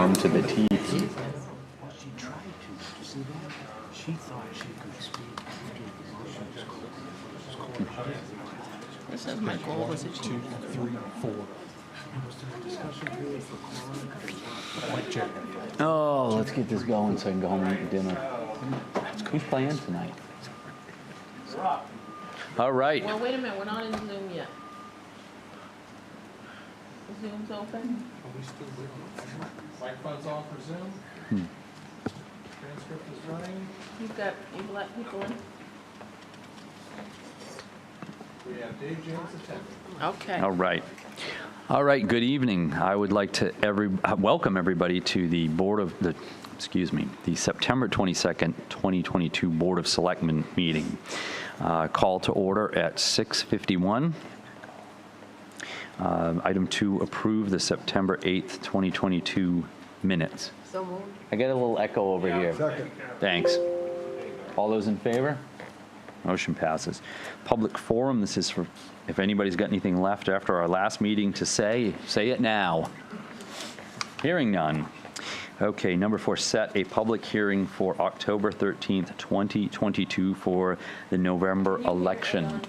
armed to the teeth. She tried to see that? She thought she could speak after the This is my goal was achieved. 2, 3, 4. Was there a discussion period for quorum? Like Jerry. Oh, let's get this going so I can go home and eat dinner. Who's playing tonight? All right. Well, wait a minute, we're not in Zoom yet. Zoom's open? Are we still waiting? Microphone's on for Zoom. Transcript is running. You've let people in? We have Dave James attending. Okay. All right. All right. Good evening. I would like to welcome everybody to the the September 22nd, 2022 Board of Selectmen meeting. Call to order at 6:51. Item 2, approve the September 8th, 2022 minutes. So moved. I get a little echo over here. Second. Thanks. All those in favor? Motion passes. Public forum, this is for, if anybody's got anything left after our last meeting to say it now. Hearing none. Okay, number 4, set a public hearing for October 13th, 2022 for the November election.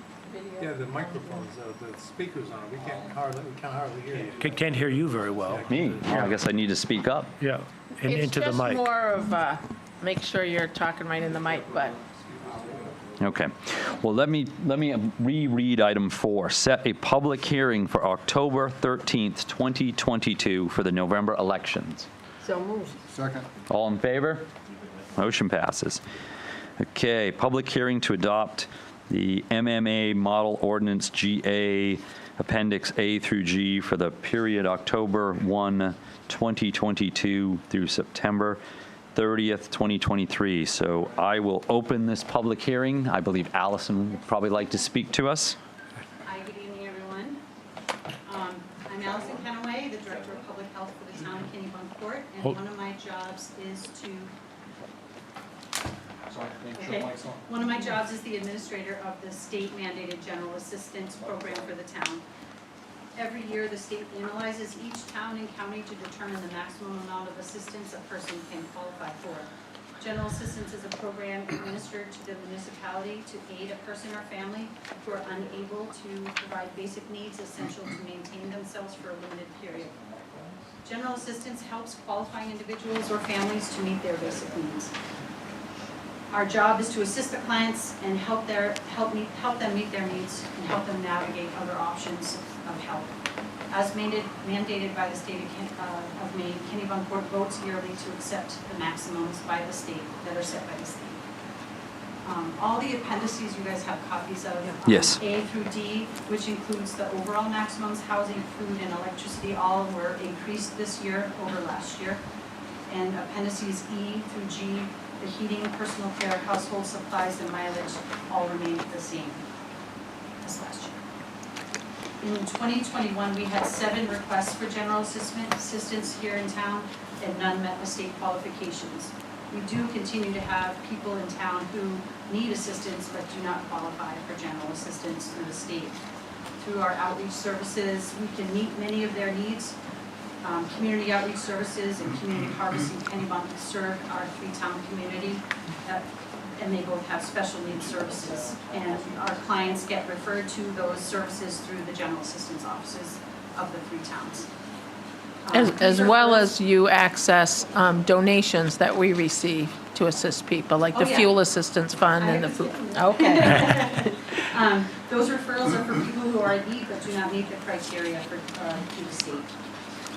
Yeah, the microphones, the speakers on, we can't hardly hear you. Can't hear you very well. Me? Well, I guess I need to speak up. Yeah, and into the It's mic. just more of, make sure you're talking right in the mic, but Okay. Well, let me reread item 4. Set a public hearing for October 13th, 2022 for the November elections. so moved. Second. All in favor? Motion passes. Okay, public hearing to adopt the MMA Model Ordinance GA Appendix A through G for the period October 1, 2022 through September 30th, 2023. So I will open this public hearing. I believe Allison would probably like to speak to us. Hi, good evening, everyone. I'm Allison Kennebunkport, the Director of Public Health for the town of Kennebunkport, and one of my jobs is to one of my jobs is the administrator of the state-mandated general assistance program for the town. Every year, the state analyzes each town and county to determine the maximum amount of assistance a person can qualify for. General assistance is a program administered to the municipality to aid a person or family who are unable to provide basic needs essential to maintain themselves for a limited period. General assistance helps qualifying individuals or families to meet their basic needs. Our job is to assist the clients and help them meet their needs and help them navigate other options of help. As mandated by the state of Maine, Kennebunkport votes yearly to accept the maximums by the state that are set by the state. All the appendices you guys have copies of. Yes. A through D, which includes the overall maximums, housing, food, and electricity, all were increased this year over last year. And appendices E through G, the heating, personal care, household supplies, and mileage all remained the same as last year. In 2021, we had 7 requests for general assistance here in town, and none met the state qualifications. We do continue to have people in town who need assistance but do not qualify for general assistance through the state. Through our outreach services, we can meet many of their needs. Community outreach services and community harvest in Kennebunkport serve our 3-town community, and they both have special needs services. And our clients get referred to those services through the general assistance offices of the 3 towns. As well as you access donations that we receive to assist people, like the fuel assistance fund and the food. Okay. Those referrals are for people who are in need but do not meet the criteria for through the state.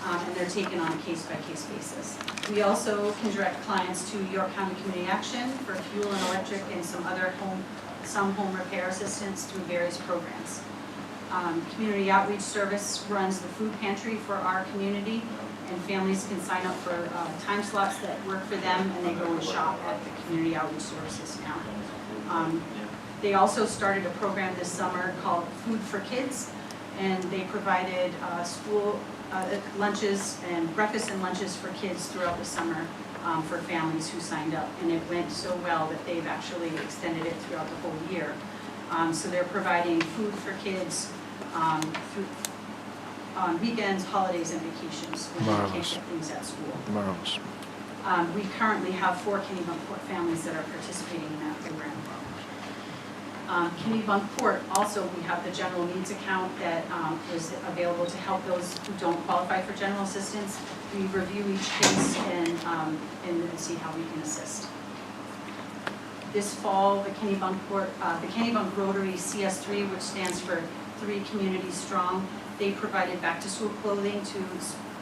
And they're taken on a case-by-case basis. We also can direct clients to York County Community Action for fuel and electric and some home repair assistance through various programs. Community Outreach Service runs the food pantry for our community, and families can sign up for time slots that work for them, and they go and shop at the Community Outreach Services now. They also started a program this summer called Food for Kids, and they provided school lunches and breakfast and lunches for kids throughout the summer for families who signed up. And it went so well that they've actually extended it throughout the whole year. So they're providing food for kids on weekends, holidays, and vacations when they can't Marvelous. get things at school. Marvelous. We currently have 4 Kennebunkport families that are participating in that program. Kennebunkport, also, we have the general needs account that is available to help those who don't qualify for general assistance. We review each case and see how we can assist. This fall, the Kennebunk Rotary CS3, which stands for 3 Communities Strong, they provided back-to-school clothing to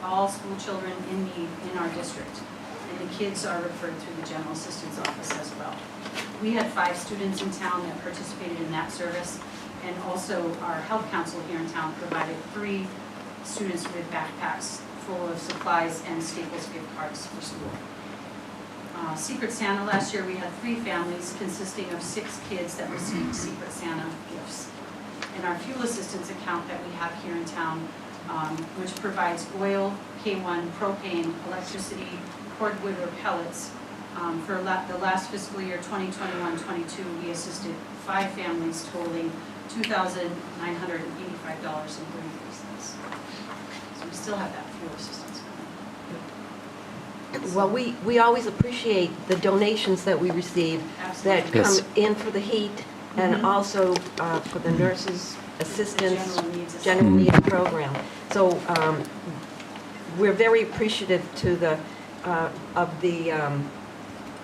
all school children in need in our district. And the kids are referred through the general assistance office as well. We had 5 students in town that participated in that service, and also our health council here in town provided 3 students with backpacks full of supplies and Staples gift cards for school. Secret Santa, last year we had 3 families consisting of 6 kids that received Secret Santa gifts. And our fuel assistance account that we have here in town, which provides oil, K1, propane, electricity, cordwood or pellets. For the last fiscal year, 2021-22, we assisted 5 families totaling $2,985.33. So we still have that fuel assistance coming. Well, we always appreciate the donations that we receive that Absolutely. Yes. come in for the heat and also for the nurses' assistance, General needs general Mhm. needs program. So we're very appreciative to the, of the,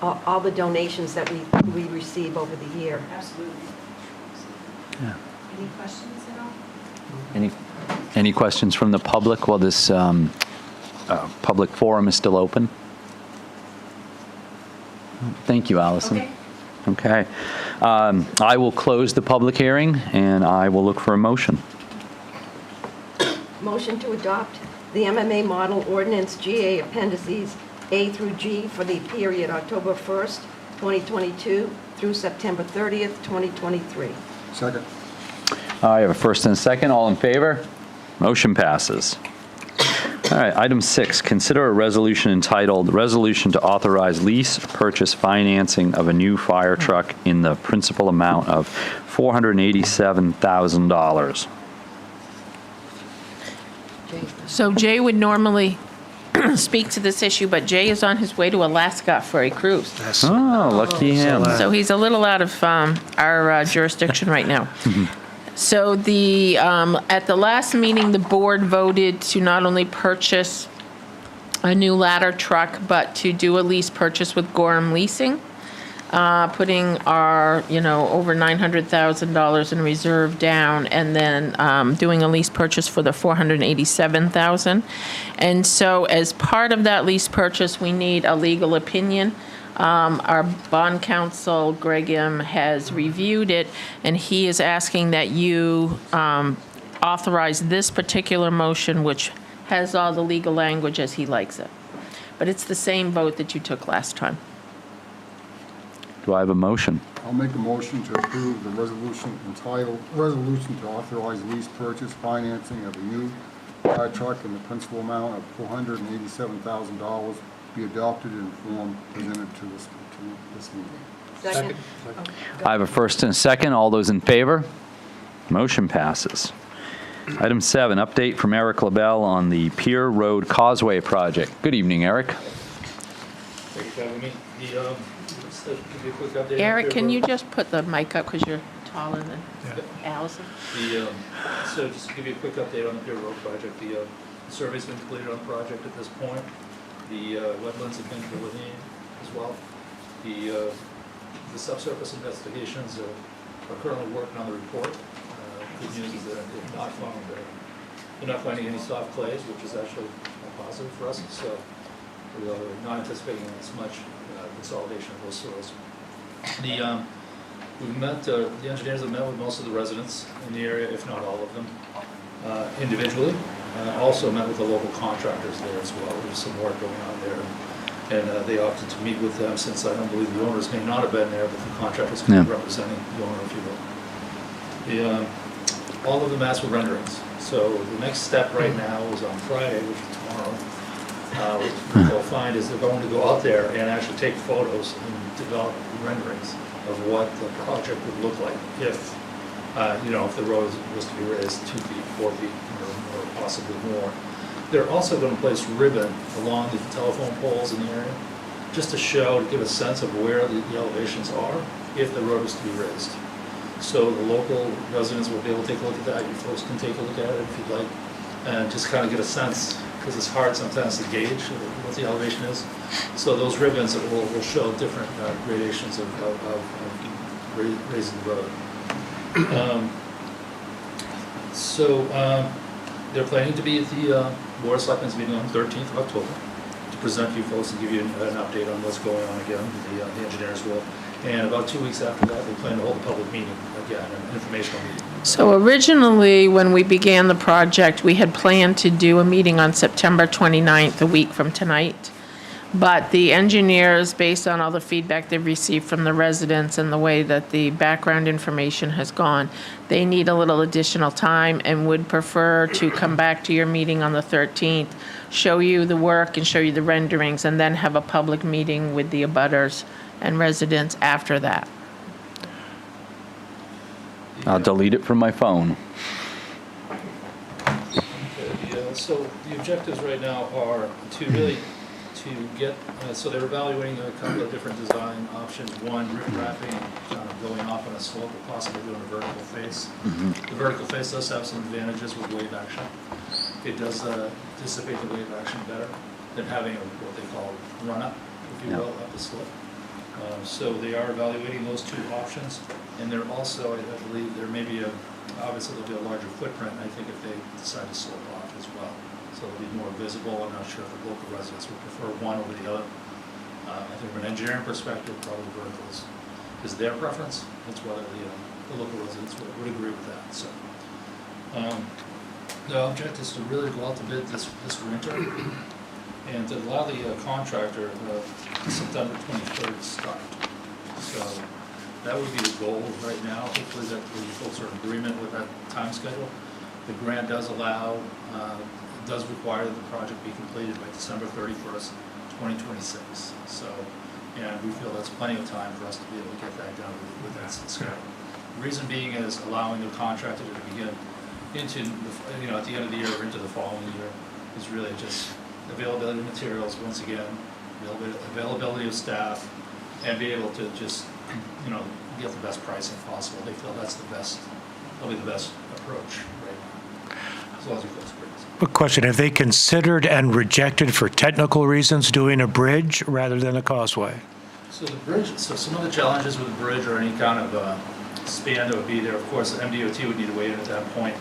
all the donations that we receive over the year. Absolutely. Yeah. Any questions at all? Any questions from the public while this public forum is still open? Thank you, Allison. Okay. Okay. I will close the public hearing, and I will look for a motion. Motion to adopt the MMA Model Ordinance GA Appendices A through G for the period October 1st, 2022 through September 30th, 2023. Second. I have a first and a second. All in favor? Motion passes. All right, item 6, consider a resolution entitled Resolution to Authorize Lease Purchase Financing of a New Fire Truck in the Principal Amount of $487,000. So Jay would normally speak to this issue, but Jay is on his way to Alaska for a cruise. Oh, lucky him. So he's a little out of our jurisdiction right now. So at the last meeting, the board voted to not only purchase a new ladder truck, but to do a lease purchase with Gorham Leasing, putting our, over $900,000 in reserve down, and then doing a lease purchase for the $487,000. And so as part of that lease purchase, we need a legal opinion. Our bond counsel, Greg M., has reviewed it, and he is asking that you authorize this particular motion, which has all the legal language as he likes it. But it's the same vote that you took last time. Do I have a motion? I'll make a motion to approve the resolution entitled, Resolution to Authorize Lease Purchase Financing of a New Fire Truck in the principal amount of $487,000 be adopted in form presented to this meeting. Second. I have a first and a second. All those in favor? Motion passes. Item 7, update from Eric LaBelle on the Pier Road Causeway project. Good evening, Eric. Thank you for having me. Just to give you a quick update. on Eric, Pier can you Road. just put the mic up because you're taller than Allison? So just to give you a quick update on the Pier Road project, the survey's been completed on the project at this point. The wetlands have been delineated as well. The subsurface investigations are currently working on the report. Good news is that they're not finding any soft clays, which is actually positive for us. So we are not anticipating as much consolidation of those soils. The engineers have met with most of the residents in the area, if not all of them, individually. Also met with the local contractors there as well. There's some work going on there. And they opted to meet with them since I don't believe the owners may not have been there, but the contractors could be representing the owner, if you will. All of them asked for renderings. So the next step right now is on Friday, which is tomorrow. What they'll find is they're going to go out there and actually take photos and develop renderings of what the project would look like if if the road was to be raised 2 feet, 4 feet, or possibly more. They're also going to place ribbon along the telephone poles in the area, just to show, to give a sense of where the elevations are if the road is to be raised. So the local residents will be able to take a look at that. You folks can take a look at it if you'd like, and just kind of get a sense, because it's hard sometimes to gauge what the elevation is. So those ribbons will show different gradations of raising the road. They're planning to be at the Board of Selectmen's meeting on the 13th of October to present to you folks and give you an update on what's going on again, the engineers will. And about 2 weeks after that, they plan to hold a public meeting again, an informational meeting. So originally, when we began the project, we had planned to do a meeting on September 29th, a week from tonight. But the engineers, based on all the feedback they've received from the residents and the way that the background information has gone, they need a little additional time and would prefer to come back to your meeting on the 13th, show you the work and show you the renderings, and then have a public meeting with the abutters and residents after that. I'll delete it from my phone. Okay, so the objectives right now are to really get, so they're evaluating a couple of different design options. One, rip wrapping, kind of going off on a slope, or possibly doing a vertical face. The vertical face does have some advantages with wave action. It does dissipate the wave action better than having what they call run-up, if you will, up the slope. So they are evaluating those two options, and they're also, I believe, there may be obviously there'll be a larger footprint, I think, if they decide to slope off as well. So it'll be more visible. I'm not sure if the local residents would prefer one over the other. I think from an engineering perspective, probably vertical is their preference. That's whether the local residents would agree with that. So the object is to really go out to bid this winter and to allow the contractor September 23rd start. So that would be the goal right now. Hopefully that you folks are in agreement with that time schedule. The grant does allow, does require that the project be completed by December 31st, 2026. So, and we feel that's plenty of time for us to be able to get that done with that schedule. The reason being is allowing the contractor to begin into, at the end of the year or into the following year is really just availability of materials, once again, availability of staff, and be able to just, get the best pricing possible. They feel that's probably the best approach right now, as long as we folks agree. A question, have they considered and rejected for technical reasons doing a bridge rather than a causeway? So the bridge, some of the challenges with the bridge or any kind of span that would be there, of course, the MDOT would need to weigh in at that point.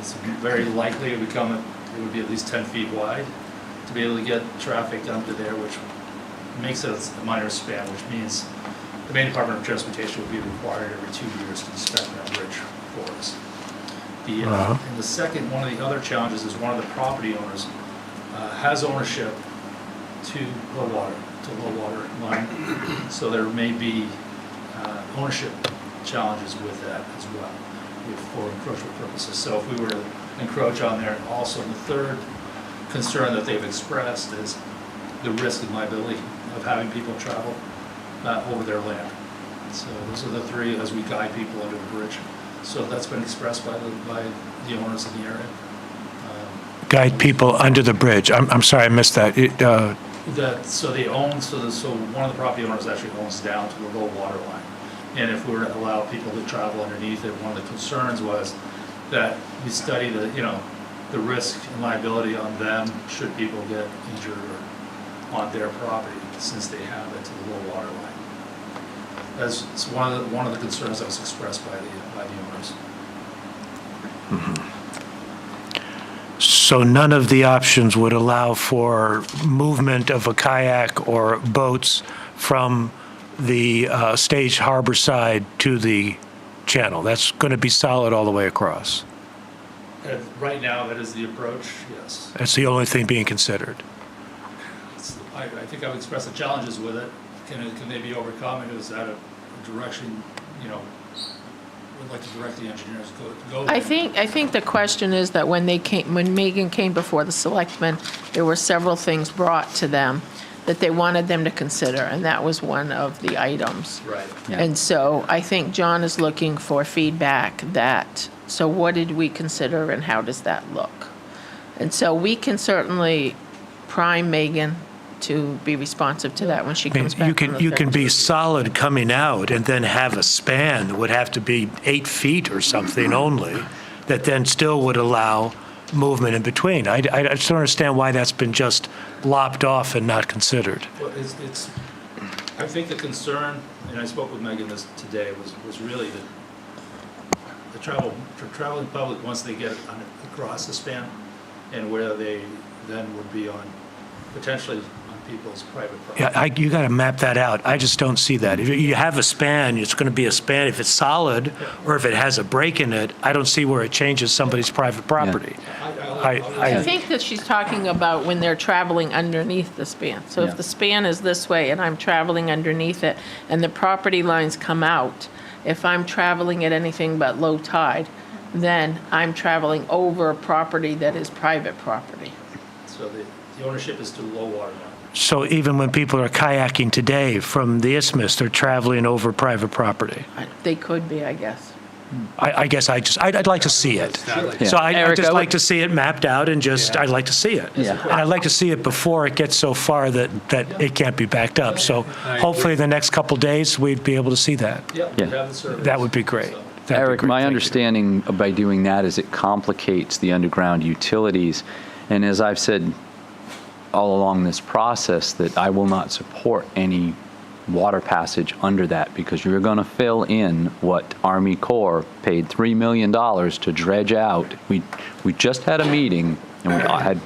It's very likely it would be at least 10 feet wide to be able to get traffic down to there, which makes it a minor span, which means the Maine Department of Transportation would be required every 2 years to inspect that bridge for us. And the second, one of the other challenges is one of the property owners has ownership to low water line, so there may be ownership challenges with that as well for encroachment purposes. So if we were to encroach on there, also the third concern that they've expressed is the risk and liability of having people travel over their land. So those are the three as we guide people under the bridge. So that's been expressed by the owners in the area. Guide people under the bridge. I'm sorry, I missed that. So they own, so one of the property owners actually owns down to the low water line. And if we were to allow people to travel underneath it, one of the concerns was that we study the risk and liability on them should people get injured on their property since they have it to the low water line. That's one of the concerns that was expressed by the owners. So none of the options would allow for movement of a kayak or boats from the Stage Harbor side to the channel. That's going to be solid all the way across. And right now, that is the approach, yes. That's the only thing being considered. I think I've expressed the challenges with it. Can they be overcome? And is that a direction, would like to direct the engineers to go? I think the question is that when Megan came before the Selectmen, there were several things brought to them that they wanted them to consider, and that was one of the items. Right. Yeah. And so I think John is looking for feedback so what did we consider and how does that look? And so we can certainly prime Megan to be responsive to that when she I mean, comes back on the you can be 13th. solid coming out and then have a span that would have to be 8 feet or something only, that then still would allow movement in between. I just don't understand why that's been just lopped off and not considered. Well, I think the concern, and I spoke with Megan this today, was really the traveling public, once they get across the span, and where they then would be potentially on people's private property. Yeah, you got to map that out. I just don't see that. If you have a span, it's going to be a span. If it's solid or if it has a break in it, I don't see where it changes somebody's private property. I think that she's talking about when they're traveling underneath the span. So Yeah. if the span is this way and I'm traveling underneath it and the property lines come out, if I'm traveling at anything but low tide, then I'm traveling over property that is private property. So the ownership is to low water mark. So even when people are kayaking today from the isthmus, they're traveling over private property. They could be, I guess. I guess I'd like to see it. Yeah. So I'd Eric, just I would- like to see it mapped out and I'd like to see it. Yeah. And I'd like to see it before it gets so far that it can't be backed up. So hopefully the next couple days, we'd be able to see that. Yeah, Yeah. we have the surveys. That would be great. So- That'd be Eric, great. my Thank you. understanding by doing that is it complicates the underground utilities. And as I've said all along this process, that I will not support any water passage under that, because you're going to fill in what Army Corps paid $3 million to dredge out. We just had a meeting, and we had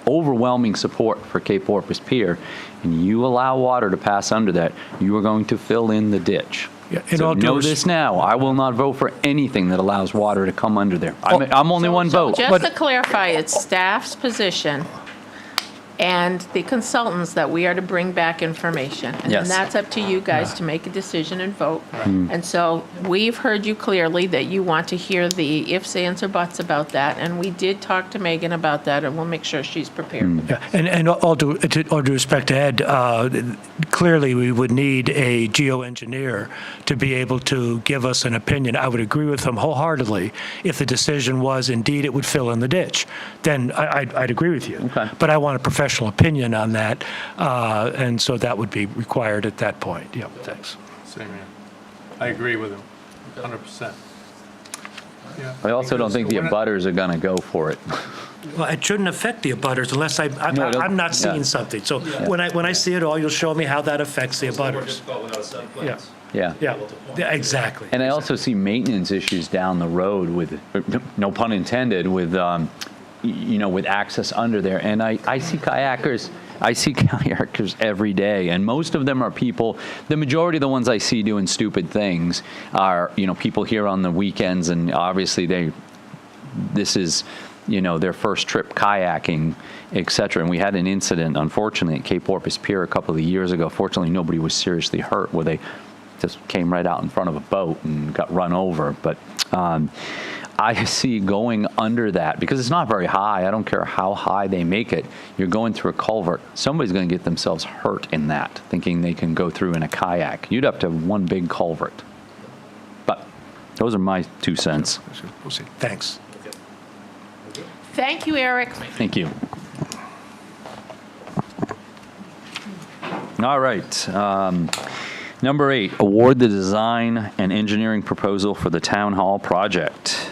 overwhelming support for Cape Porpoise Pier, and you allow water to pass under that, you are going to fill in the ditch. Yeah, in So all due know res- this now, I will not vote for anything that allows water to come under there. I'm only one vote. Just to clarify, it's staff's position and the consultants that we are to bring back information. And then Yes. that's up to you guys to make a decision and vote. And so we've heard you clearly that you want to hear the ifs, ands, or buts about that. And we did talk to Megan about that, and we'll make sure she's prepared. Yeah, and all due respect to Ed, clearly we would need a geoengineer to be able to give us an opinion. I would agree with him wholeheartedly if the decision was indeed it would fill in the ditch. Then I'd agree with you. Okay. But I want a professional opinion on that, and so that would be required at that point. Yeah, thanks. Same here. I agree with him, 100%. Yeah. I also don't think the Because we're not- abutters are going to go for it. Well, it shouldn't affect the abutters unless No, it I'm not don't- seeing yeah. something. So when I see it all, you'll show me how that affects the It's more abutters. difficult without a set of plans. Yeah. Yeah, yeah, exactly. And I also see maintenance issues down the road with, no pun intended, with, with access under there. And I see kayakers every day, and most of them are people, the majority of the ones I see doing stupid things are, people here on the weekends, and obviously this is, their first trip kayaking, et cetera. And we had an incident, unfortunately, at Cape Porpoise Pier a couple of years ago. Fortunately, nobody was seriously hurt, where they just came right out in front of a boat and got run over. But I see going under that, because it's not very high. I don't care how high they make it. You're going through a culvert. Somebody's going to get themselves hurt in that, thinking they can go through in a kayak. You'd have to have one big culvert. But those are my 2 cents. We'll see. Thanks. Thank you, Eric. Thank you. All right. Number 8, award the design and engineering proposal for the town hall project.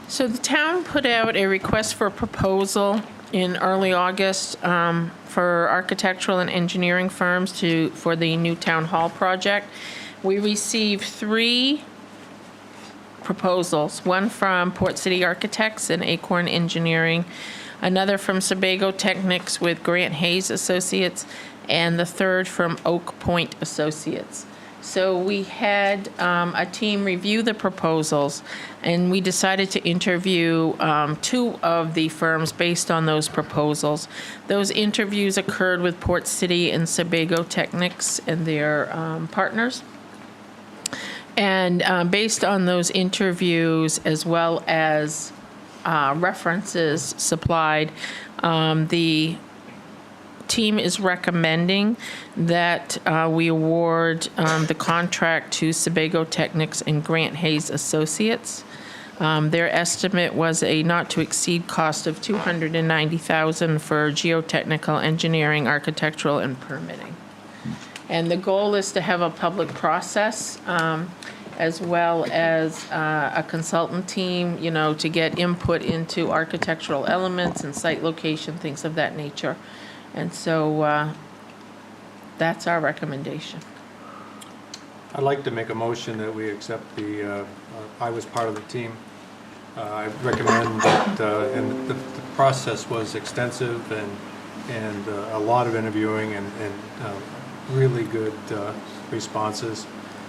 So the town put out a request for a proposal in early August for architectural and engineering firms for the new town hall project. We received 3 proposals, one from Port City Architects and Acorn Engineering, another from Sebago Technics with Grant Hayes Associates, and the third from Oak Point Associates. So we had a team review the proposals, and we decided to interview 2 of the firms based on those proposals. Those interviews occurred with Port City and Sebago Technics and their partners. And based on those interviews, as well as references supplied, The team is recommending that we award the contract to Sebago Technics and Grant Hayes Associates. Their estimate was a not-to-exceed cost of $290,000 for geotechnical engineering, architectural, and permitting. And the goal is to have a public process, as well as a consultant team, to get input into architectural elements and site location, things of that nature. And so that's our recommendation. I'd like to make a motion that we accept I was part of the team. I recommend that, and the process was extensive and a lot of interviewing and really good responses.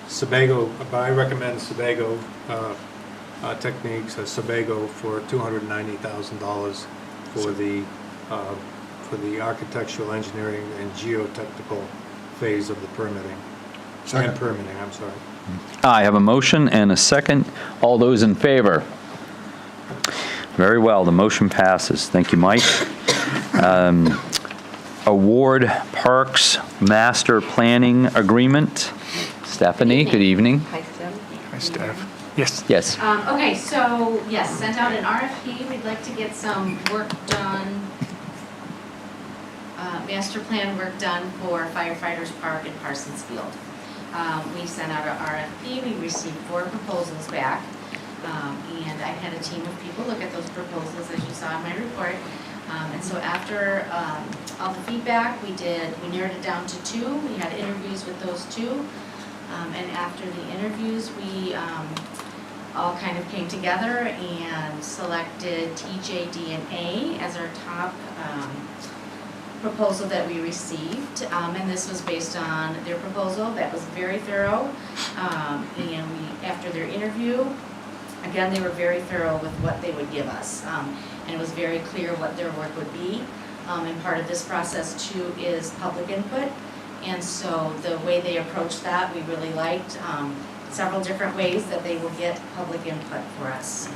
Sebago, but I recommend Sebago Techniques, Sebago for $290,000 for the architectural engineering and geotechnical phase of the permitting. Second. Permitting, I'm sorry. I have a motion and a second. All those in favor? Very well, the motion passes. Thank you, Mike. Award Parks Master Planning Agreement. Stephanie, good evening. Hi, Sam. Hi, Steph. Yes. Yes. Okay, so, yes, sent out an RFP, we'd like to get some work done, master plan work done for Firefighters Park and Parsons Field. We sent out an RFP, we received 4 proposals back, and I had a team of people look at those proposals, as you saw in my report. And so after all the feedback, we narrowed it down to 2. We had interviews with those 2. And after the interviews, we all kind of came together and selected TJD&A as our top proposal that we received. And this was based on their proposal that was very thorough. And after their interview, again, they were very thorough with what they would give us. And it was very clear what their work would be. And part of this process too is public input. And so the way they approached that, we really liked. Several different ways that they will get public input for us.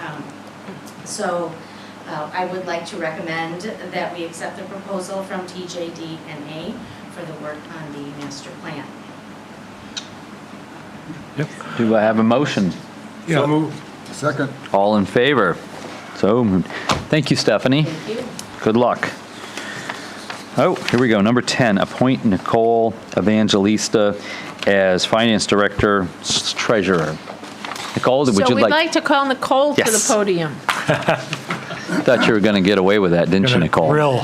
So I would like to recommend that we accept the proposal from TJD&A for the work on the master plan. Yep. Do I have a motion? So moved. Second. All in favor? So moved. Thank you, Stephanie. Thank you. Good luck. Oh, here we go. Number 10, appoint Nicole Evangelista as Finance Director, Treasurer. Nicole, would So you we'd like? like to call Nicole to the Yes. podium. Thought you were going to get away with that, didn't you, Nicole? Grill.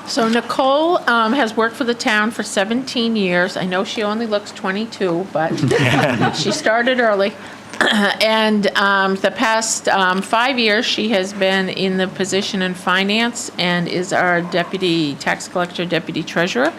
So Nicole has worked for the town for 17 years. I know she only looks 22, but she started early. And the past 5 years, she has been in the position in finance and is our deputy tax collector, deputy treasurer.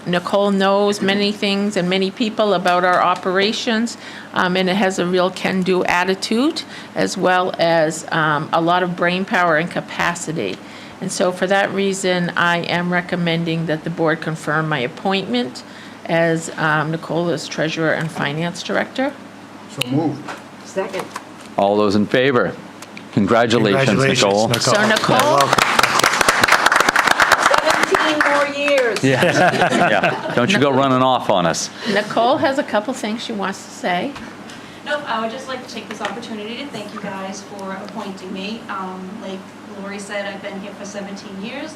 Nicole knows many things and many people about our operations, and it has a real can-do attitude, as well as a lot of brain power and capacity. And so for that reason, I am recommending that the board confirm my appointment as Nicole as treasurer and finance director. So moved. Second. All those in favor? Congratulations, Nicole. So Nicole, 17 more years. Yeah. Don't you go running off on us. Nicole has a couple things she wants to say. Nope, I would just like to take this opportunity to thank you guys for appointing me. Like Lori said, I've been here for 17 years.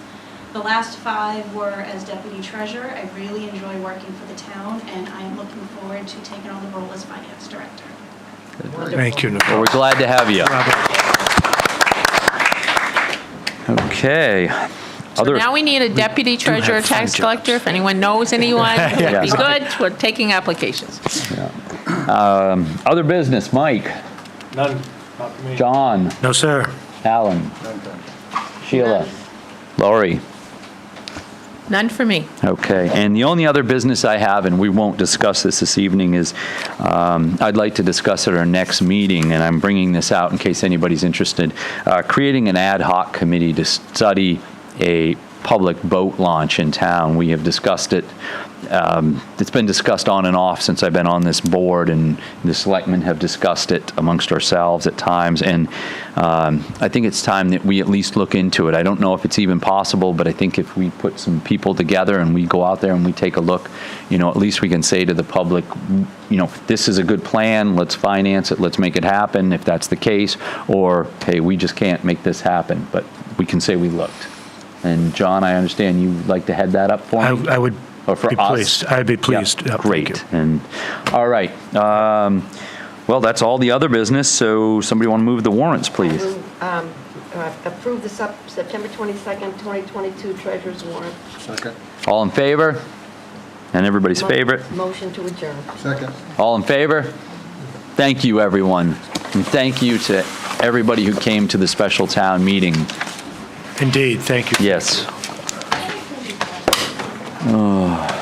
The last 5 were as deputy treasurer. I really enjoy working for the town, and I'm looking forward to taking on the role as finance director. Thank you, Well, Nicole. we're glad to have you. Okay. So now we need a deputy treasurer, have fun tax collector. jobs. If anyone knows anyone, that'd be Yeah. good. We're taking applications. Other business, Mike, None, not for me. John, No, sir. Alan, Sheila, Lori. None for me. Okay, and the only other business I have, and we won't discuss this evening, is I'd like to discuss at our next meeting, and I'm bringing this out in case anybody's interested, creating an ad hoc committee to study a public boat launch in town. We have discussed it it's been discussed on and off since I've been on this board, and the selectmen have discussed it amongst ourselves at times, and I think it's time that we at least look into it. I don't know if it's even possible, but I think if we put some people together and we go out there and we take a look, at least we can say to the public, this is a good plan, let's finance it, let's make it happen if that's the case, or, hey, we just can't make this happen, but we can say we looked. And John, I understand you'd like to head that up for me? I would Or for be us? pleased. I'd be pleased. Yeah, Yeah, thank you. great. And, all right. Well, that's all the other business, so somebody want to move the warrants, please? Approve the September 22nd, 2022 treasurer's warrant. Second. All in favor? And everybody's favorite? Motion to adjourn. Second. All in favor? Thank you, everyone. And thank you to everybody who came to the special town meeting. Indeed, thank you. Yes. Oh.